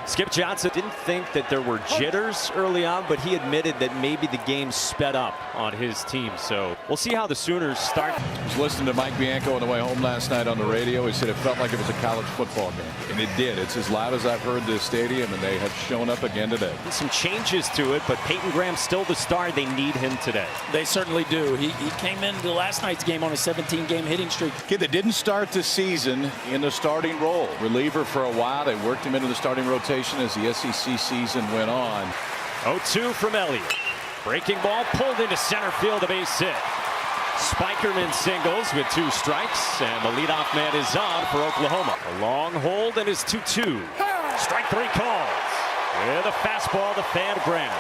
Skip Johnson didn't think that there were jitters early on, but he admitted that maybe the game sped up on his team. So we'll see how the Sooners start. I was listening to Mike Bianco on the way home last night on the radio. He said it felt like it was a college football game. And it did. It's as loud as I've heard this stadium, and they have shown up again today. Some changes to it, but Peyton Graham still the star. They need him today. They certainly do. He came into last night's game on a 17-game hitting streak. Kid that didn't start the season in the starting role. Reliever for a while. They worked him into the starting rotation as the SEC season went on. 0-2 from Elliott. Breaking ball pulled into center field, a base hit. Spikerman singles with 2 strikes, and the leadoff man is on for Oklahoma. A long hold and is 2-2. Strike 3 calls. With a fastball to Fan Graham.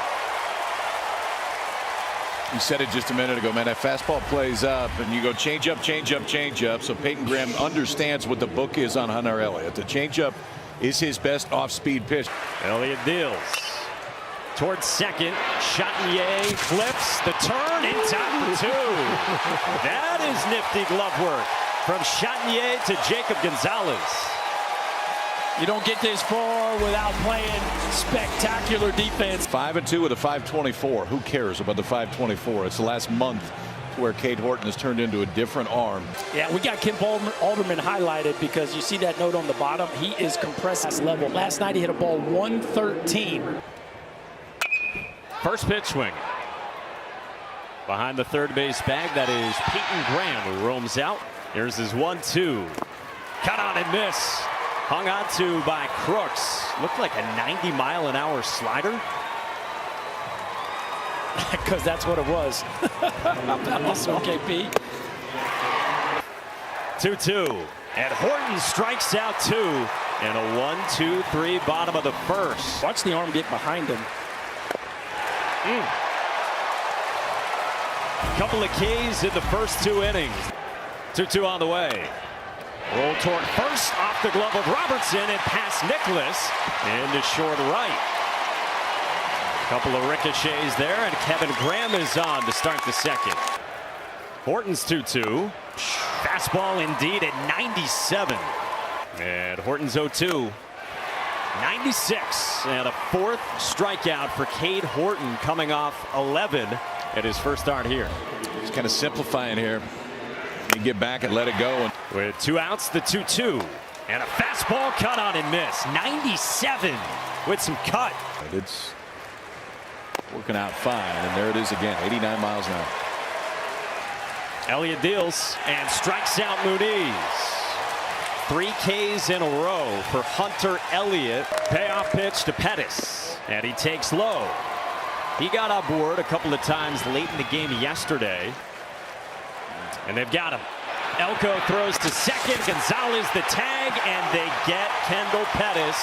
You said it just a minute ago, man. That fastball plays up, and you go change up, change up, change up. So Peyton Graham understands what the book is on Hunter Elliott. The change up is his best off-speed pitch. Elliott deals towards second. Chatinier flips the turn in time for 2. That is nifty glove work from Chatinier to Jacob Gonzalez. You don't get this far without playing spectacular defense. 5-2 with a 524. Who cares about the 524? It's the last month where Cade Horton has turned into a different arm. Yeah, we got Kemp Alderman highlighted because you see that note on the bottom. He is compressed this level. Last night he hit a ball 113. First pitch swing. Behind the third base bag, that is Peyton Graham, who roams out. Here's his 1-2. Cut on and miss. Hung on to by Crooks. Looked like a 90-mile-an-hour slider. Because that's what it was. Also, KP. 2-2. And Horton strikes out 2 in a 1-2-3 bottom of the first. Watch the arm get behind him. Couple of Ks in the first 2 innings. 2-2 on the way. Roll toward first, off the glove of Robertson and past Nicholas into short right. Couple of ricochets there, and Kevin Graham is on to start the second. Horton's 2-2. Fastball indeed at 97. And Horton's 0-2. 96, and a 4th strikeout for Cade Horton coming off 11 at his first start here. He's kind of simplifying here. You get back and let it go. With 2 outs, the 2-2. And a fastball cut on and miss. 97 with some cut. It's working out fine, and there it is again, 89 miles an hour. Elliott deals and strikes out Muniz. 3 Ks in a row for Hunter Elliott. Payoff pitch to Pettis, and he takes low. He got on board a couple of times late in the game yesterday, and they've got him. Elko throws to second. Gonzalez the tag, and they get Kendall Pettis.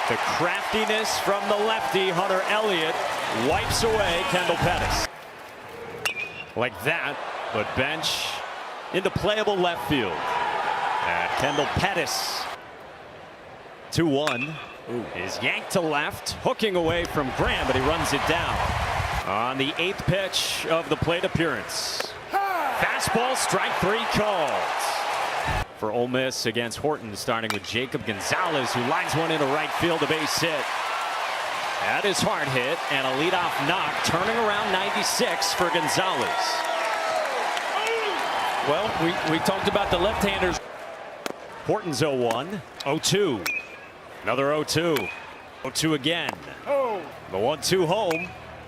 The craftiness from the lefty, Hunter Elliott, wipes away Kendall Pettis. Like that, but bench into playable left field. Kendall Pettis. 2-1 is yanked to left, hooking away from Graham, but he runs it down on the 8th pitch of the plate appearance. Fastball, strike 3 calls for Ole Miss against Horton, starting with Jacob Gonzalez, who lines one into right field, a base hit. That is hard hit, and a leadoff knock, turning around 96 for Gonzalez. Well, we talked about the left-handers. Horton's 0-1, 0-2, another 0-2, 0-2 again. The 1-2 home.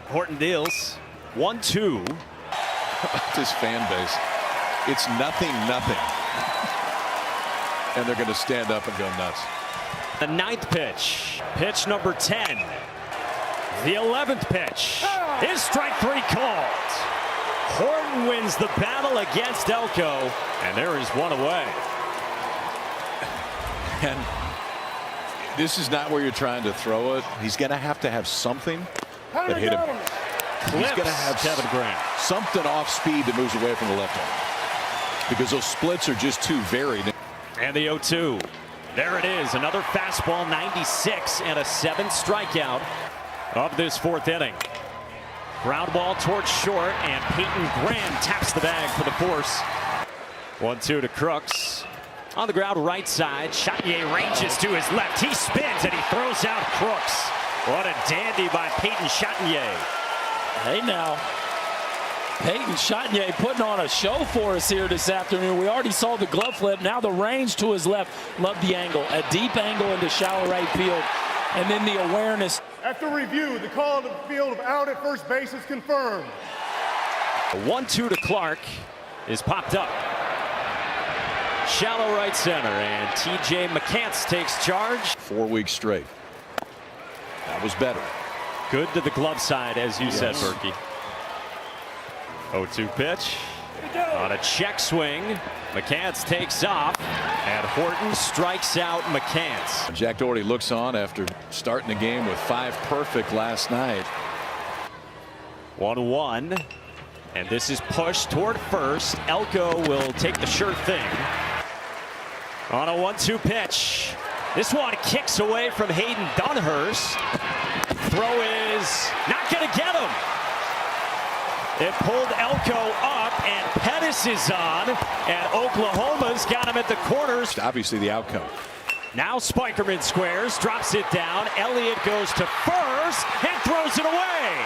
Horton deals 1-2. This fan base, it's nothing. And they're going to stand up and go nuts. The 9th pitch, pitch number 10. The 11th pitch is strike 3 called. Horton wins the battle against Elko, and there is one away. And this is not where you're trying to throw it. He's going to have something that hit him. He's going to have Kevin Graham. Something off speed that moves away from the left arm, because those splits are just too varied. And the 0-2. There it is. Another fastball, 96, and a 7th strikeout of this 4th inning. Ground ball towards short, and Peyton Graham taps the bag for the force. 1-2 to Crooks. On the ground, right side. Chatagnier ranges to his left. He spins and he throws out Crooks. What a dandy by Peyton Chatagnier. Hey now, Peyton Chatagnier putting on a show for us here this afternoon. We already saw the glove flip. Now the range to his left. Love the angle. A deep angle into shallow right field. And then the awareness. After review, the call of the field of out at first base is confirmed. A 1-2 to Clark is popped up. Shallow right center, and TJ McCants takes charge. 4 weeks straight. That was better. Good to the glove side, as you said, Berkey. 0-2 pitch. On a check swing, McCants takes off, and Horton strikes out McCants. Jack Doherty looks on after starting the game with 5 perfect last night. 1-1, and this is pushed toward first. Elko will take the sure thing. On a 1-2 pitch. This one kicks away from Hayden Dunhurst. Throw is not going to get him. It pulled Elko up, and Pettis is on, and Oklahoma's got him at the corners. Obviously the outcome. Now Spikerman squares, drops it down. Elliott goes to first and throws it away.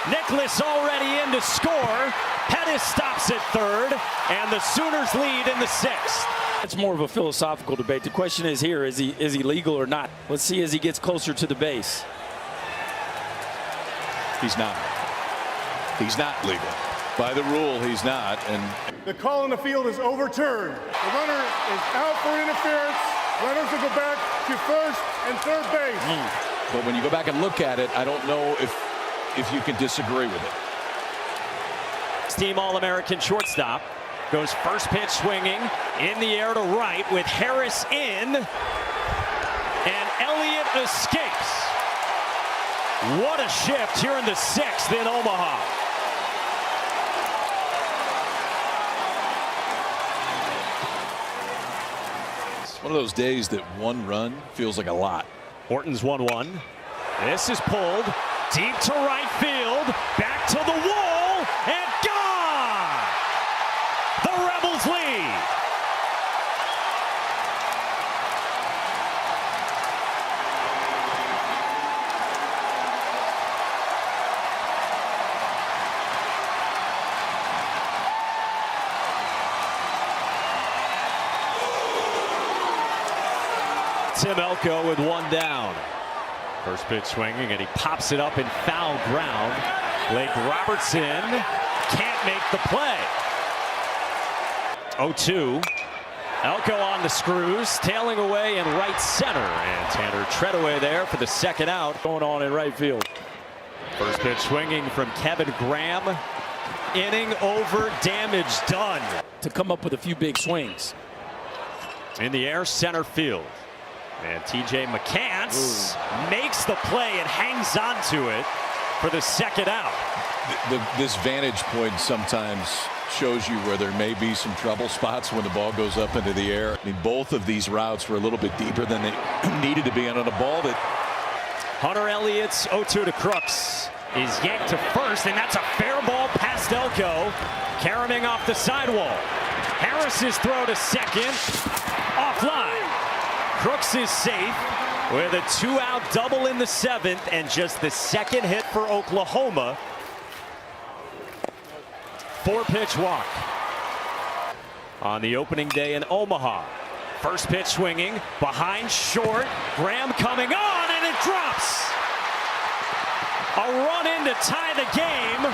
Nicholas already in to score. Pettis stops at third, and the Sooners lead in the 6th. It's more of a philosophical debate. The question is here, is he legal or not? Let's see as he gets closer to the base. He's not. He's not legal. By the rule, he's not. And The call on the field is overturned. The runner is out for interference. Runners will go back to first and third base. but when you go back and look at it, I don't know if you can disagree with it. Team All-American shortstop goes first pitch swinging in the air to right with Harris in, and Elliott escapes. What a shift here in the 6th in Omaha. It's one of those days that one run feels like a lot. Horton's 1-1. This is pulled deep to right field, back to the wall, and gone! The Rebels lead. Tim Elko with one down. First pitch swinging, and he pops it up in foul ground. Blake Robertson can't make the play. 0-2. Elko on the screws, tailing away in right center. And Tanner Treadaway there for the second out. Going on in right field. First pitch swinging from Kevin Graham. Inning over, damage done. To come up with a few big swings. In the air, center field. And TJ McCants makes the play and hangs on to it for the second out. This vantage point sometimes shows you where there may be some trouble spots when the ball goes up into the air. I mean, both of these routes were a little bit deeper than they needed to be on a ball that. Hunter Elliott's 0-2 to Crooks is yanked to first, and that's a fair ball past Elko. Caroming off the sidewall. Harris's throw to second, offline. Crooks is safe with a 2-out double in the 7th, and just the second hit for Oklahoma. 4-pitch walk on the opening day in Omaha. First pitch swinging behind short. Graham coming on, and it drops. A run in to tie the game,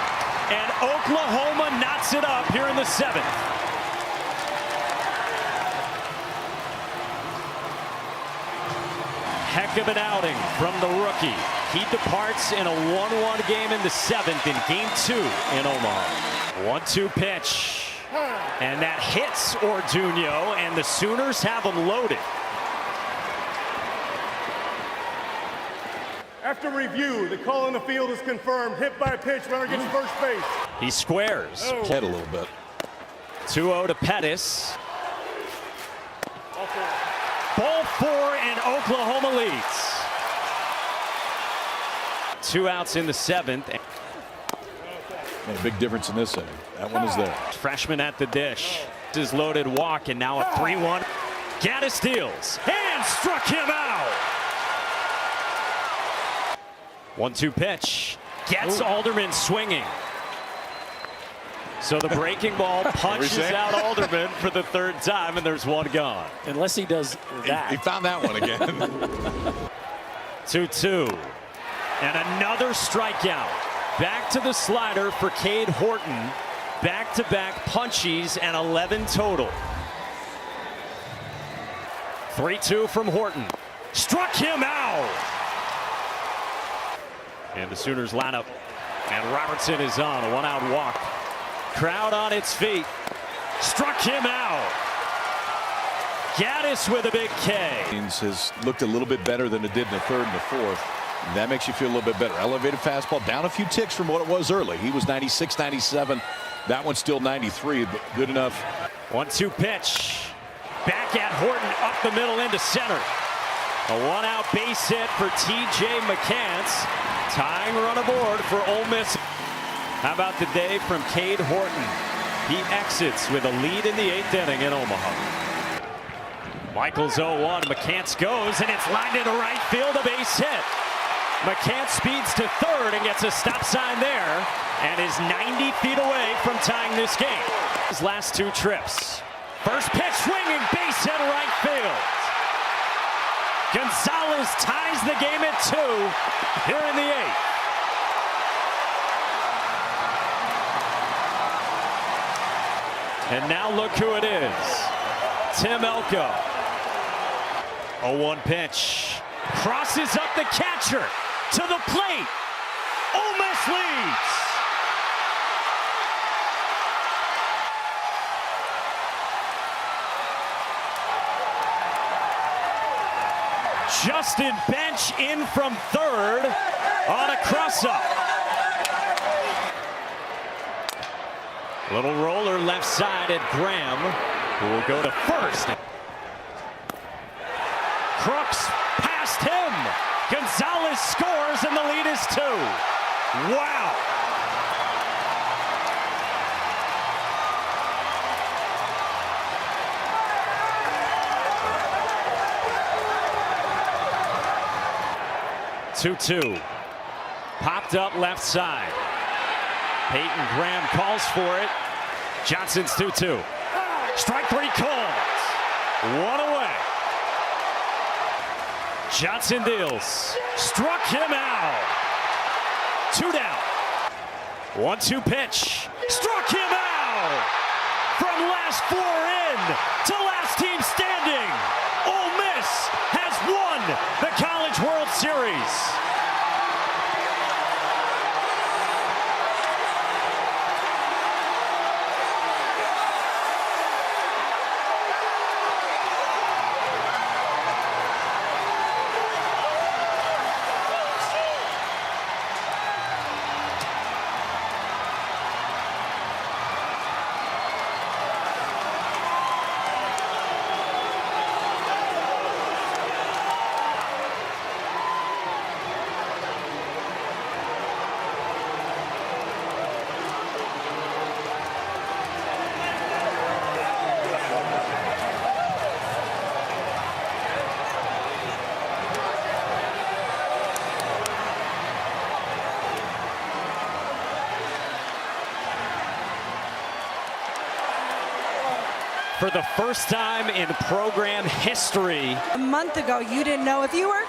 and Oklahoma knots it up here in the 7th. Heck of an outing from the rookie. He departs in a 1-1 game in the 7th in game 2 in Omaha. 1-2 pitch. And that hits Orduño, and the Sooners have him loaded. After review, the call on the field is confirmed. Hit by pitch, runner gets first base. He squares. Head a little bit. 2-0 to Pettis. Ball 4, and Oklahoma leads. 2 outs in the 7th. And a big difference in this inning. That one is there. Freshman at the dish. This is loaded walk, and now a 3-1. Gaddis deals and struck him out. 1-2 pitch. Gets Alderman swinging. So the breaking ball punches out Alderman for the third time, and there's one gone. Unless he does that. He found that one again. 2-2. And another strikeout. Back to the slider for Cade Horton. Back-to-back punchies and 11 total. 3-2 from Horton. Struck him out. And the Sooners line up. And Robertson is on a one-out walk. Crowd on its feet. Struck him out. Gaddis with a big K. Has looked a little bit better than it did in the third and the fourth. And that makes you feel a little bit better. Elevated fastball down a few ticks from what it was early. He was 96, 97. That one's still 93, but good enough. 1-2 pitch. Back at Horton, up the middle into center. A one-out base hit for T.J. McCants. Tying run aboard for Ole Miss. How about the day from Cade Horton? He exits with a lead in the 8th inning in Omaha. Michaels 0-1. McCants goes, and it's lined into right field, a base hit. McCants speeds to third and gets a stop sign there and is 90 feet away from tying this game. His last 2 trips. First pitch swinging, base hit right field. Gonzalez ties the game at 2 here in the 8th. And now look who it is. Tim Elko. 0-1 pitch. Crosses up the catcher to the plate. Ole Miss leads. Justin Bench in from third on a cross-up. Little roller left side at Graham, who will go to first. Crooks past him. Gonzalez scores, and the lead is 2. Wow. Two-two. Popped up left side. Peyton Graham calls for it. Johnson's 2-2. Strike 3 called. One away. Johnson deals. Struck him out. 2 down. 1-2 pitch. Struck him out. From last 4 in to last team standing. Ole Miss has won the College World Series. For the first time in program history. A month ago, you didn't know if you were.